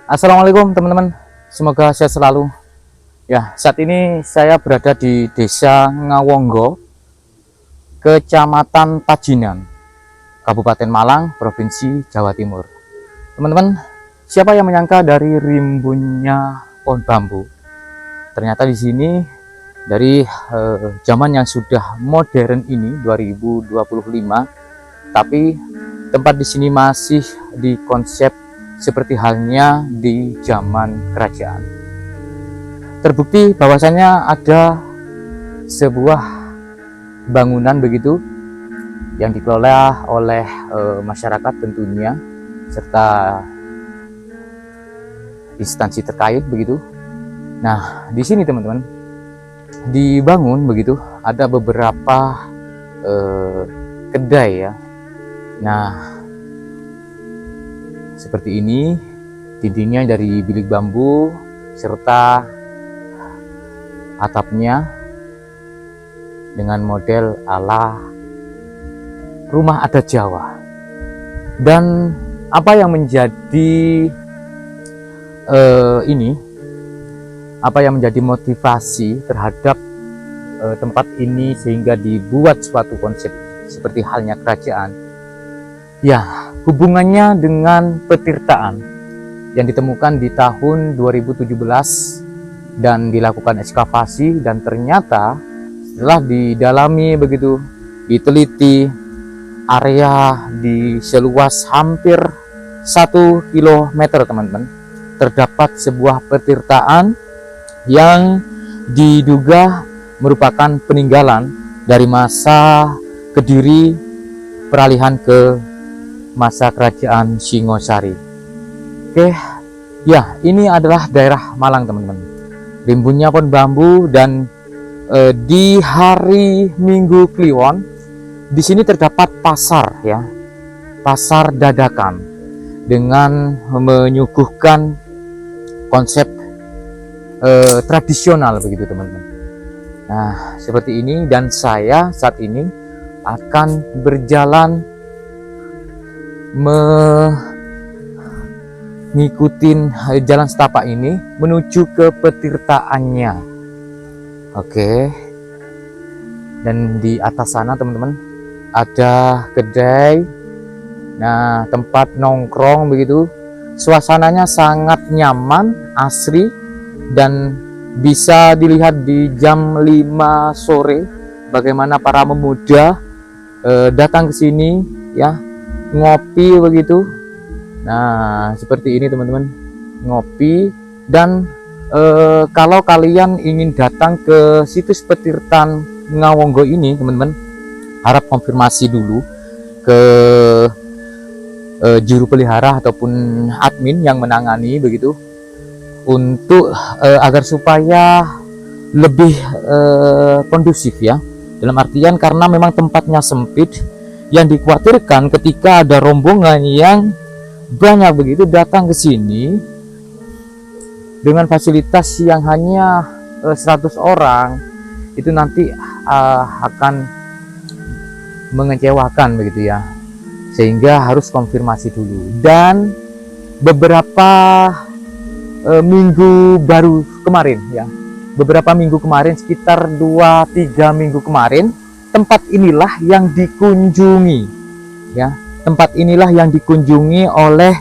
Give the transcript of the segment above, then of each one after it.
Assalamualaikum teman-teman, semoga sehat selalu. Ya, saat ini saya berada di Desa Ngawonggo, Kecamatan Pajinan, Kabupaten Malang, Provinsi Jawa Timur. Teman-teman, siapa yang menyangka dari rimbunnya pohon bambu? Ternyata di sini dari zaman yang sudah modern ini 2025, tapi tempat di sini masih di konsep seperti halnya di zaman kerajaan. Terbukti bahwasanya ada sebuah bangunan begitu yang dikelola oleh masyarakat tentunya serta instansi terkait begitu. Nah, di sini teman-teman dibangun begitu, ada beberapa kedai ya. Nah, seperti ini, dindingnya dari bilik bambu serta atapnya dengan model ala rumah adat Jawa. Dan apa yang menjadi apa yang menjadi motivasi terhadap tempat ini sehingga dibuat suatu konsep seperti halnya kerajaan? Ya, hubungannya dengan petirtaan yang ditemukan di tahun 2017 dan dilakukan ekskavasi, dan ternyata setelah didalami begitu, diteliti, area di seluas hampir 1 kilometer teman-teman, terdapat sebuah petirtaan yang diduga merupakan peninggalan dari masa Kediri peralihan ke masa kerajaan Singosari. Oke, ya, ini adalah daerah Malang teman-teman. Rimbunnya pohon bambu, dan di hari Minggu Kliwon di sini terdapat pasar ya, pasar dadakan dengan menyuguhkan konsep tradisional begitu teman-teman. Nah, seperti ini, dan saya saat ini akan berjalan mengikutin jalan setapak ini menuju ke petirtaannya. Oke, dan di atas sana teman-teman ada kedai, nah tempat nongkrong begitu. Suasananya sangat nyaman, asri, dan bisa dilihat di jam 5 sore bagaimana para pemuda datang ke sini ya, ngopi begitu. Nah, seperti ini teman-teman, ngopi. Dan kalau kalian ingin datang ke situs petirtan Ngawonggo ini teman-teman, harap konfirmasi dulu ke juru pelihara ataupun admin yang menangani begitu, untuk agar supaya lebih kondusif ya, dalam artian karena memang tempatnya sempit, yang dikhawatirkan ketika ada rombongan yang banyak begitu datang ke sini dengan fasilitas yang hanya 100 orang, itu nanti akan mengecewakan begitu ya, sehingga harus konfirmasi dulu. Dan beberapa minggu baru kemarin ya, beberapa minggu kemarin, sekitar 2-3 minggu kemarin, tempat inilah yang dikunjungi ya, tempat inilah yang dikunjungi oleh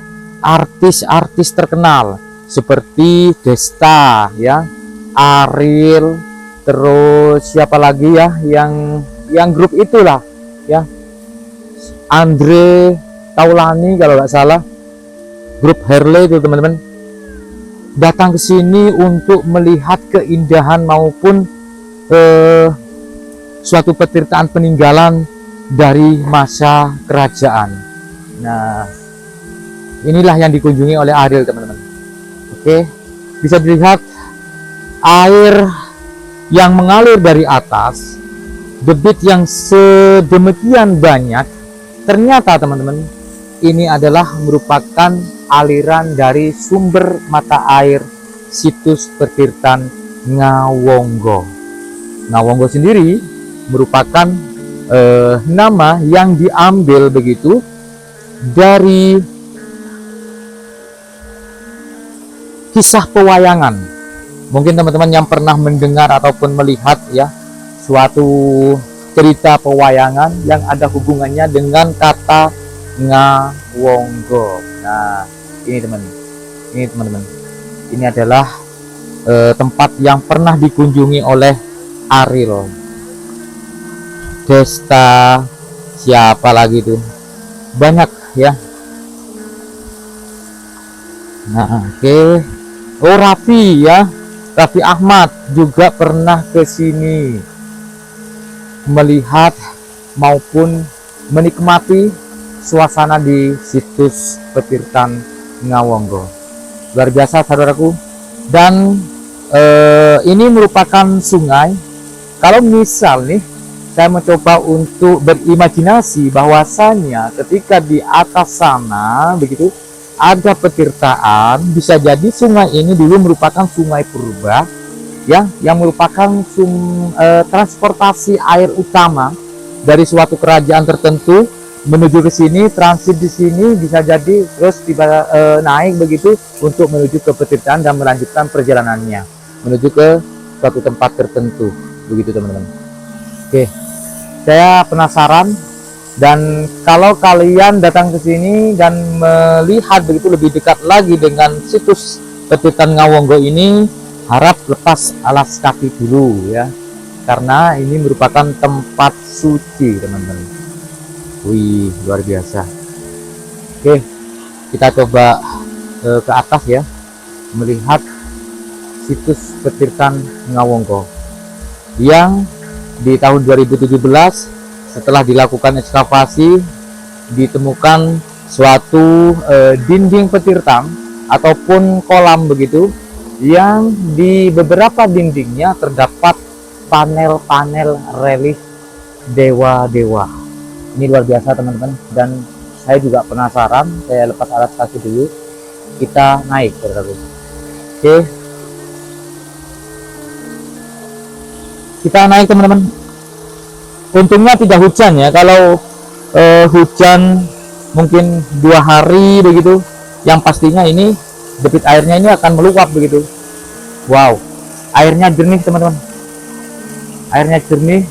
artis-artis terkenal seperti Desta ya, Ariel, terus siapa lagi ya, yang grup itulah ya, Andre Taulani kalau nggak salah, grup Harley itu teman-teman, datang ke sini untuk melihat keindahan maupun suatu petirtaan peninggalan dari masa kerajaan. Nah, inilah yang dikunjungi oleh Ariel teman-teman. Oke, bisa dilihat air yang mengalir dari atas, debit yang sedemikian banyak. Ternyata teman-teman, ini adalah merupakan aliran dari sumber mata air situs petirtan Ngawonggo. Ngawonggo sendiri merupakan nama yang diambil begitu dari kisah pewayangan. Mungkin teman-teman yang pernah mendengar ataupun melihat ya suatu cerita pewayangan yang ada hubungannya dengan kata Ngawonggo. Nah, ini teman-teman. Ini adalah tempat yang pernah dikunjungi oleh Ariel. Desta, siapa lagi tuh? Banyak ya. Nah, oke. Oh, Raffi ya. Raffi Ahmad juga pernah ke sini melihat maupun menikmati suasana di situs Petirtan Ngawonggo. Luar biasa saudaraku. Dan ini merupakan sungai. Kalau misal nih saya mencoba untuk berimajinasi bahwasanya ketika di atas sana begitu ada petirtaan, bisa jadi sungai ini dulu merupakan sungai purba ya, yang merupakan transportasi air utama dari suatu kerajaan tertentu menuju ke sini, transit di sini, bisa jadi terus tiba naik begitu untuk menuju ke petirtaan dan melanjutkan perjalanannya menuju ke suatu tempat tertentu begitu teman-teman. Oke, saya penasaran. Dan kalau kalian datang ke sini dan melihat begitu lebih dekat lagi dengan situs Petirtan Ngawonggo ini, harap lepas alas kaki dulu ya, karena ini merupakan tempat suci teman-teman. Wih, luar biasa. Oke, kita coba ke atas ya, melihat situs Petirtan Ngawonggo yang di tahun 2017 setelah dilakukan ekskavasi ditemukan suatu dinding petirtan ataupun kolam begitu, yang di beberapa dindingnya terdapat panel-panel relief dewa-dewa. Ini luar biasa teman-teman, dan saya juga penasaran. Saya lepas alas kaki dulu, kita naik saudaraku. Oke, kita naik teman-teman. Untungnya tidak hujan ya. Kalau hujan mungkin 2 hari begitu, yang pastinya ini debit airnya ini akan meluap begitu. Wow, airnya jernih teman-teman. Airnya jernih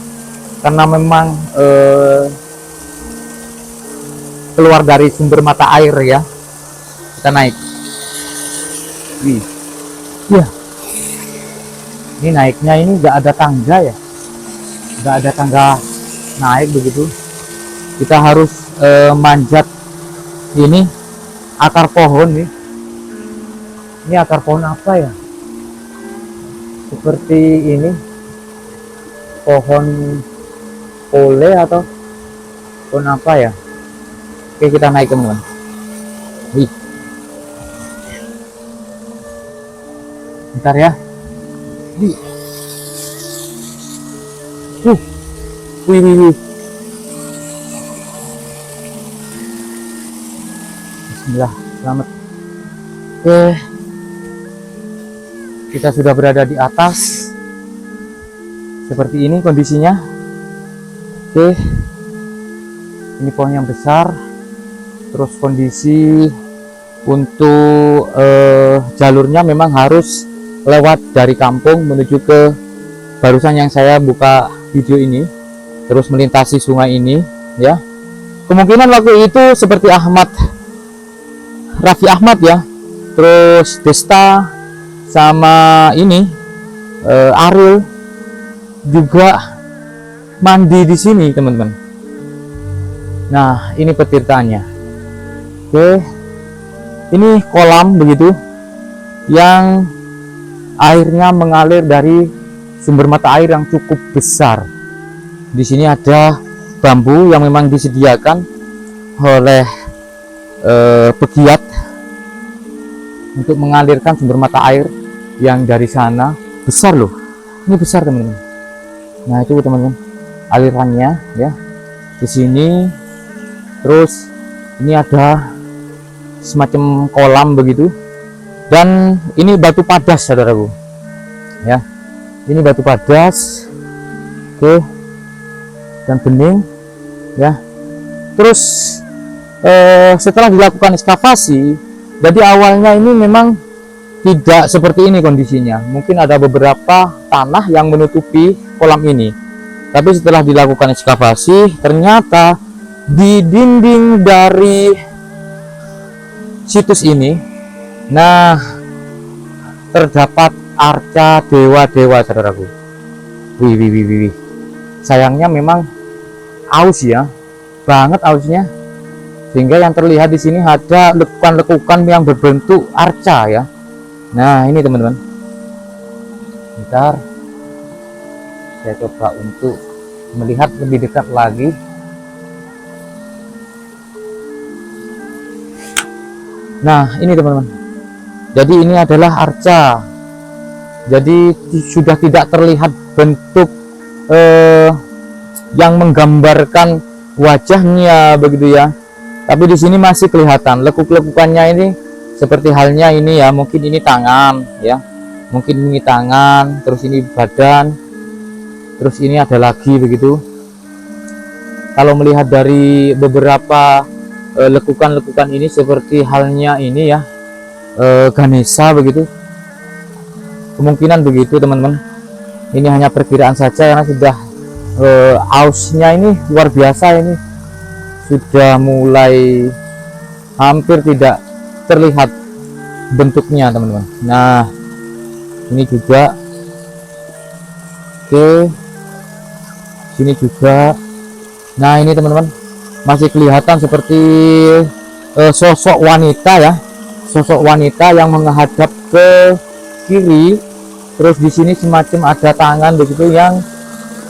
karena memang keluar dari sumber mata air ya. Kita naik. Wih, ya. Ini naiknya ini nggak ada tangga ya. Nggak ada tangga naik begitu, kita harus manjat ini akar pohon nih. Ini akar pohon apa ya, seperti ini pohon pole atau pohon apa ya. Oke, kita naik teman-teman. Wih, bentar ya. Wih. Wih. Bismillah, selamat. Oke, kita sudah berada di atas. Seperti ini kondisinya. Oke, ini pohon yang besar. Terus kondisi untuk jalurnya memang harus lewat dari kampung menuju ke, barusan yang saya buka video ini, terus melintasi sungai ini ya. Kemungkinan waktu itu seperti Raffi Ahmad ya, terus Desta sama ini Ariel juga mandi di sini teman-teman. Nah, ini petirtaannya. Oke, ini kolam begitu yang airnya mengalir dari sumber mata air yang cukup besar. Di sini ada bambu yang memang disediakan oleh pegiat untuk mengalirkan sumber mata air yang dari sana. Besar loh, ini besar teman-teman. Nah, itu teman-teman alirannya ya di sini. Terus ini ada semacam kolam begitu, dan ini batu padas saudaraku ya. Ini batu padas, oke, dan bening ya. Terus setelah dilakukan ekskavasi, jadi awalnya ini memang tidak seperti ini kondisinya. Mungkin ada beberapa tanah yang menutupi kolam ini, tapi setelah dilakukan ekskavasi ternyata di dinding dari situs ini, nah, terdapat arca dewa-dewa, saudaraku. Wih. Sayangnya memang aus ya, banget ausnya, sehingga yang terlihat di sini ada lekukan-lekukan yang berbentuk arca ya. Nah, ini teman-teman. Bentar, saya coba untuk melihat lebih dekat lagi. Nah, ini teman-teman. Jadi ini adalah arca. Jadi sudah tidak terlihat bentuk yang menggambarkan wajahnya begitu ya. Tapi di sini masih kelihatan lekuk-lekukannya ini, seperti halnya ini ya, mungkin ini tangan ya. Mungkin ini tangan, terus ini badan. Terus ini ada lagi begitu. Kalau melihat dari beberapa lekukan-lekukan ini, seperti halnya ini ya, Ganesha begitu. Kemungkinan begitu teman-teman. Ini hanya perkiraan saja karena sudah ausnya ini luar biasa, ini sudah mulai hampir tidak terlihat bentuknya teman-teman. Nah, ini juga, oke, sini juga. Nah, ini teman-teman masih kelihatan seperti sosok wanita ya, sosok wanita yang menghadap ke kiri. Terus di sini semacam ada tangan begitu yang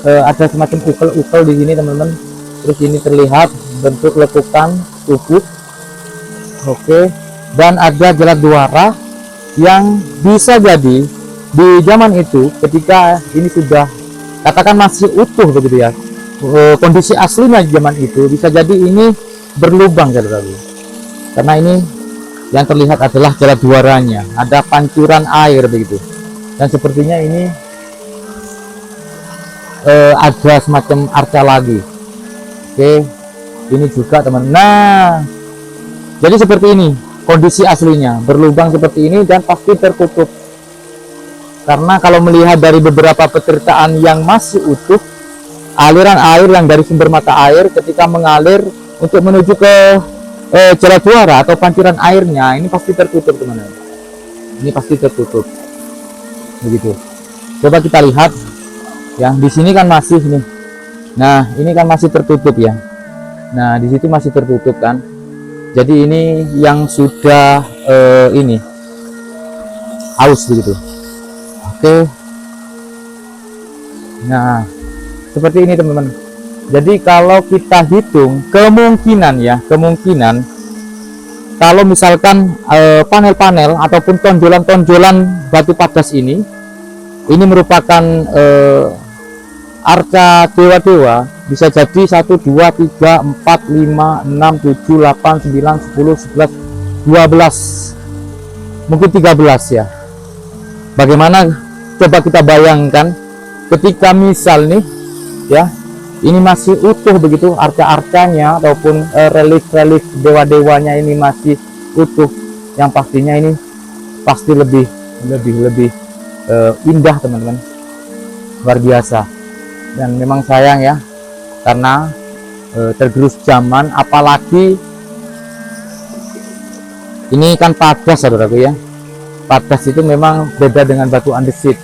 ada semacam ukel-ukel di sini teman-teman. Terus ini terlihat bentuk lekukan tubuh. Oke, dan ada jelat duara yang bisa jadi di zaman itu, ketika ini sudah katakan masih utuh begitu ya, kondisi aslinya zaman itu, bisa jadi ini berlubang saudara. Karena ini yang terlihat adalah jelat duaranya, ada pancuran air begitu. Dan sepertinya ini ada semacam arca lagi. Oke, ini juga teman. Nah, jadi seperti ini kondisi aslinya, berlubang seperti ini dan pasti tertutup. Karena kalau melihat dari beberapa petirtaan yang masih utuh, aliran air yang dari sumber mata air ketika mengalir untuk menuju ke jelat duara atau pancuran airnya, ini pasti tertutup teman-teman. Ini pasti tertutup. Begitu. Coba kita lihat ya, di sini kan masih nih. Nah, ini kan masih tertutup ya. Nah, di situ masih tertutup kan. Jadi ini yang sudah ini aus begitu. Oke. Nah, seperti ini teman-teman. Jadi kalau kita hitung kemungkinan ya, kemungkinan kalau misalkan panel-panel ataupun tonjolan-tonjolan batu padas ini merupakan arca dewa-dewa, bisa jadi 1, 2, 3, 4, 5, 6, 7, 8, 9, 10, 11, 12, mungkin 13 ya. Bagaimana coba kita bayangkan ketika misal nih ya, ini masih utuh begitu arca-arcanya ataupun relief-relief dewa-dewanya ini masih utuh, yang pastinya ini pasti lebih indah teman-teman, luar biasa. Dan memang sayang ya, karena tergerus zaman, apalagi ini kan padas saudaraku ya. Padas itu memang beda dengan batu andesit.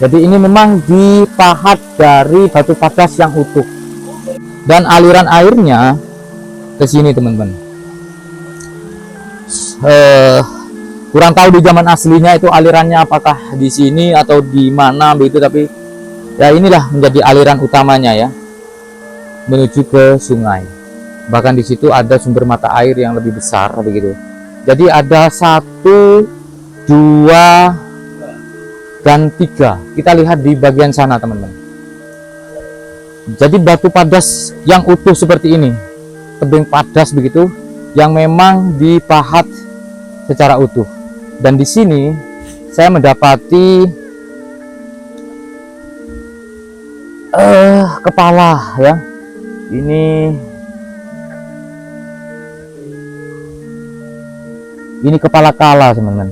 Jadi ini memang dipahat dari batu padas yang utuh, dan aliran airnya ke sini teman-teman. Kurang tahu di zaman aslinya itu alirannya apakah di sini atau di mana begitu, tapi ya inilah menjadi aliran utamanya ya, menuju ke sungai. Bahkan di situ ada sumber mata air yang lebih besar begitu. Jadi ada 1, 2 dan 3. Kita lihat di bagian sana teman-teman. Jadi batu padas yang utuh seperti ini, tebing padas begitu, yang memang dipahat secara utuh. Dan di sini saya mendapati kepala ya. Ini kepala kala teman-teman.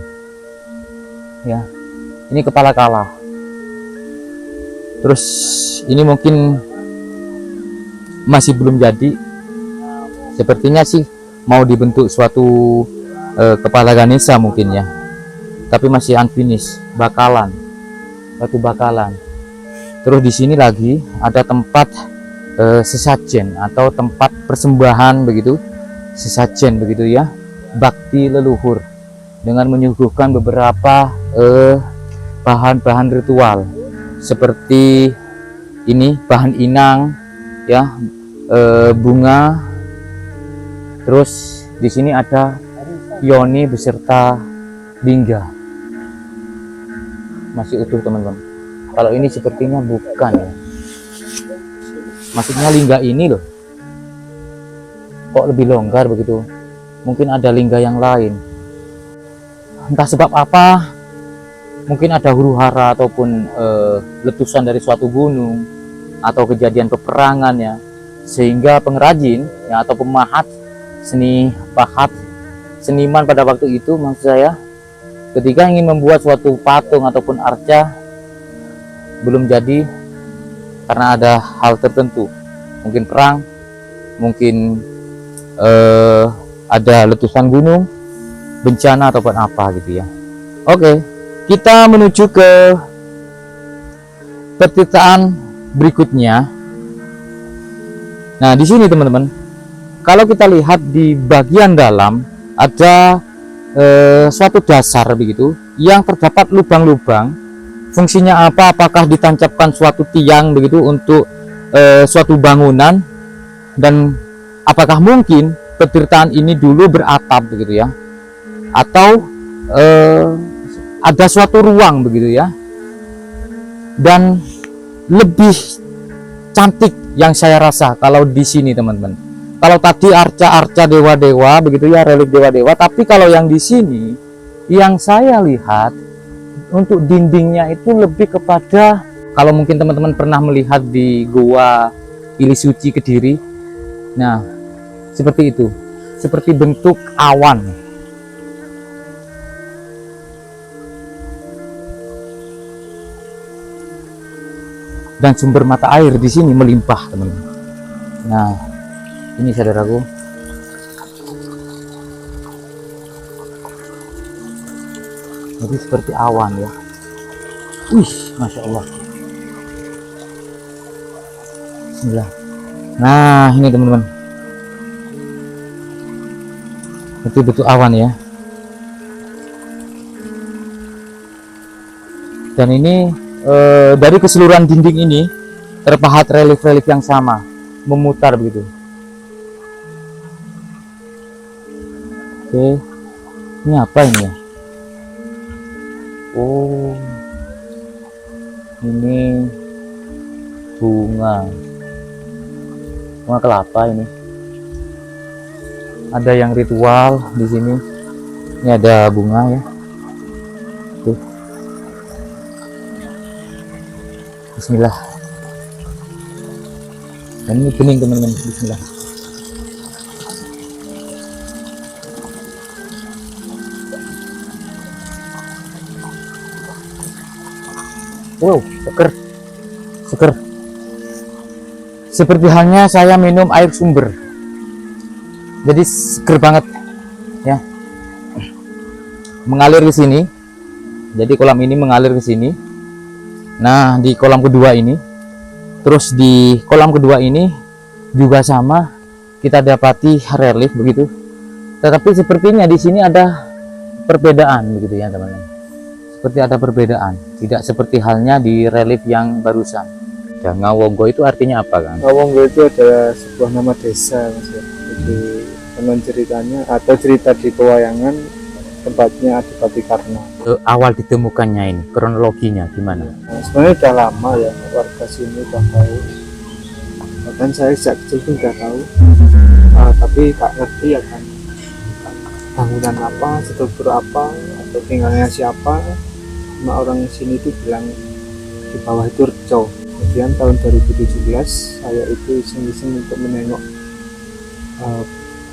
ya. Ini kepala kala. Terus ini mungkin masih belum jadi. Sepertinya sih mau dibentuk suatu kepala Ganesha mungkin ya. Tapi masih unfinished, bakalan. Batu bakalan. Terus di sini lagi ada tempat sesajen atau tempat persembahan begitu. Sesajen begitu ya. Bakti leluhur dengan menyuguhkan beberapa bahan-bahan ritual seperti ini, bahan inang ya, bunga. Terus di sini ada yoni beserta lingga masih utuh teman-teman. Kalau ini sepertinya bukan ya, maksudnya lingga ini loh kok lebih longgar begitu. Mungkin ada lingga yang lain, entah sebab apa. Mungkin ada huru-hara ataupun letusan dari suatu gunung atau kejadian peperangan ya, sehingga pengrajin ya atau pemahat seni pahat seniman pada waktu itu, maksud saya, ketika ingin membuat suatu patung ataupun arca belum jadi karena ada hal tertentu, mungkin perang, mungkin ada letusan gunung, bencana ataupun apa gitu ya. Oke, kita menuju ke petirtaan berikutnya. Nah, di sini teman-teman, kalau kita lihat di bagian dalam ada suatu dasar begitu yang terdapat lubang-lubang. Fungsinya apa? Apakah ditancapkan suatu tiang begitu untuk suatu bangunan, dan apakah mungkin petirtaan ini dulu beratap begitu ya, atau ada suatu ruang begitu ya. Dan lebih cantik yang saya rasa kalau di sini teman-teman. Kalau tadi arca-arca dewa-dewa begitu ya, relik dewa-dewa, tapi kalau yang di sini yang saya lihat untuk dindingnya itu lebih kepada, kalau mungkin teman-teman pernah melihat di Goa Ili Suci Kediri, nah seperti itu, seperti bentuk awan. Dan sumber mata air di sini melimpah teman-teman. Nah ini saudaraku, jadi seperti awan ya. Wih, masya Allah. Bismillah. Nah ini teman-teman, itu bentuk awan ya. Dan ini dari keseluruhan dinding ini terpahat relief-relief yang sama, memutar begitu. Oke, ini apa ini ya? Oh, ini bunga kelapa ini. Ada yang ritual di sini. Ini ada bunga ya. Tuh. Bismillah. Dan ini bening teman-teman. Bismillah. Wow, seger. Seperti halnya saya minum air sumber. Jadi seger banget ya. Mengalir ke sini. Jadi kolam ini mengalir ke sini. Nah, di kolam kedua ini, terus di kolam kedua ini juga sama, kita dapati relief begitu. Tetapi sepertinya di sini ada perbedaan begitu ya teman-teman. Seperti ada perbedaan, tidak seperti halnya di relief yang barusan. Ya, Ngawonggo itu artinya apa kan? Ngawonggo itu adalah sebuah nama desa, Mas. Jadi konon ceritanya atau cerita di pewayangan, tempatnya Adipati Karna. Awal ditemukannya ini, kronologinya gimana? Nah, sebenarnya udah lama ya, warga sini udah tahu. Bahkan saya sejak kecil pun udah tahu. Tapi tak ngerti ya kan, bangunan apa, struktur apa, atau tinggalnya siapa. Cuma orang sini itu bilang di bawah itu Reco. Kemudian tahun 2017 saya itu iseng-iseng untuk menengok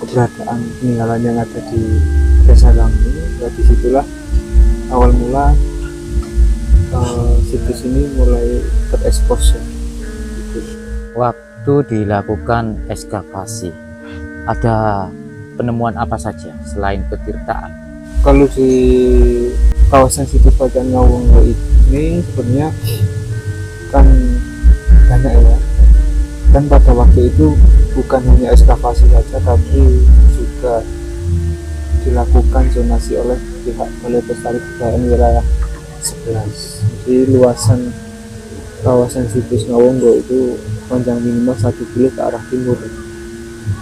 keberadaan peninggalan yang ada di desa kami. Disitulah awal mula situs ini mulai terekspos ya. Gitu. Waktu dilakukan ekskavasi, ada penemuan apa saja selain petirtaan? Kalau di kawasan situs Batuan Ngawonggo ini sebenarnya kan banyak ya, dan pada waktu itu bukan hanya ekskavasi saja tapi juga dilakukan zonasi oleh pihak Balai Pelestari Kebudayaan wilayah 11. Jadi luasan kawasan situs Ngawonggo itu panjang minimal 1 kilo ke arah timur.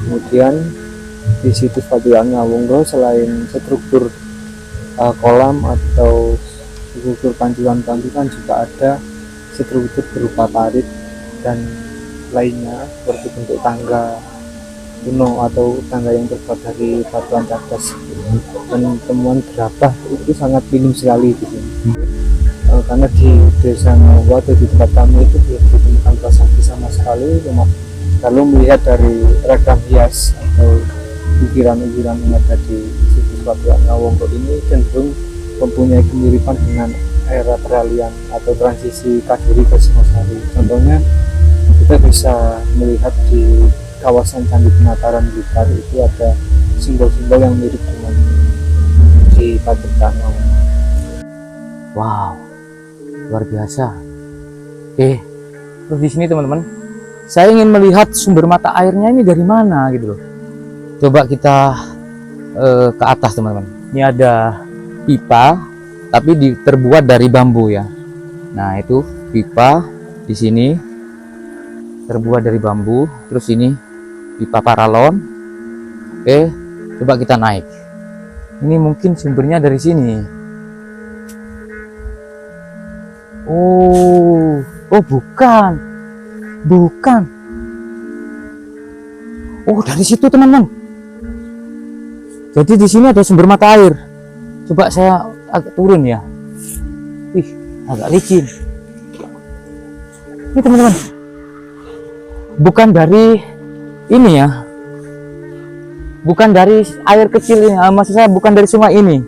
Kemudian di situs Batuan Ngawonggo selain struktur kolam atau struktur pancuran-pancuran juga ada struktur berupa parit dan lainnya seperti bentuk tangga kuno atau tangga yang terbuat dari batuan cadas. Dan temuan gerabah itu sangat minim sekali di sini. Karena di desa Ngawonggo atau di tempat kami itu belum ditemukan prasasti sama sekali. Kalau melihat dari rekam hias atau ukiran-ukiran yang ada di situs Batuan Ngawonggo ini cenderung mempunyai kemiripan dengan era peralihan atau transisi Kadiri ke Singosari. Contohnya kita bisa melihat di kawasan Candi Penataran Blitar itu ada simbol-simbol yang mirip dengan di Batuan Ngawonggo. Wow, luar biasa. Terus di sini teman-teman, saya ingin melihat sumber mata airnya ini dari mana gitu loh. Coba kita ke atas teman-teman. Ini ada pipa, tapi terbuat dari bambu ya. Nah itu pipa di sini terbuat dari bambu. Terus ini pipa paralon. Coba kita naik. Ini mungkin sumbernya dari sini. Oh bukan. Oh dari situ teman-teman. Jadi di sini ada sumber mata air. Coba saya agak turun ya. Agak licin. Ini teman-teman. Bukan dari ini ya. Bukan dari air kecil ini. Maksud saya bukan dari sungai ini.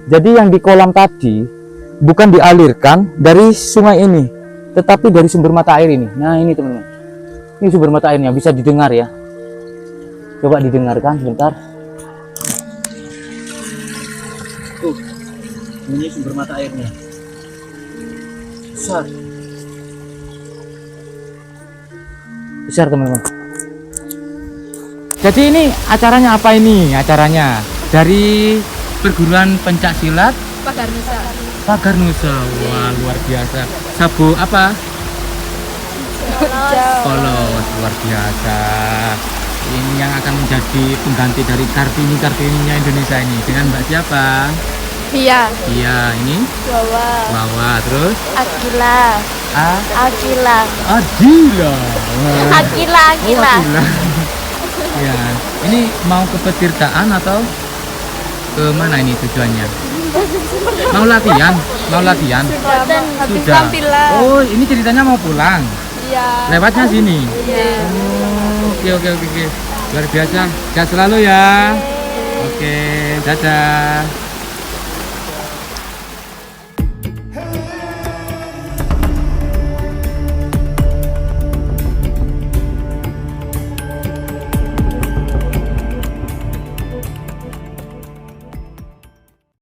Jadi yang di kolam tadi bukan dialirkan dari sungai ini, tetapi dari sumber mata air ini. Nah ini teman-teman. Ini sumber mata airnya, bisa didengar ya. Coba didengarkan sebentar. Ini sumber mata airnya besar teman-teman. Jadi ini acaranya apa ini? Acaranya dari perguruan pencak silat Pagar Nusa. Wah luar biasa. Sabu apa? Polos. Luar biasa. Ini yang akan menjadi pengganti dari Kartininya Indonesia ini. Dengan Mbak siapa? Iya, ini Wawa, terus Akila. Ya, ini mau ke petirtaan atau ke mana ini tujuannya? Mau latihan? Sudah. Oh, ini ceritanya mau pulang. Iya. Lewatnya sini. Iya. Oke. Luar biasa. Sehat selalu ya. Oke, dadah.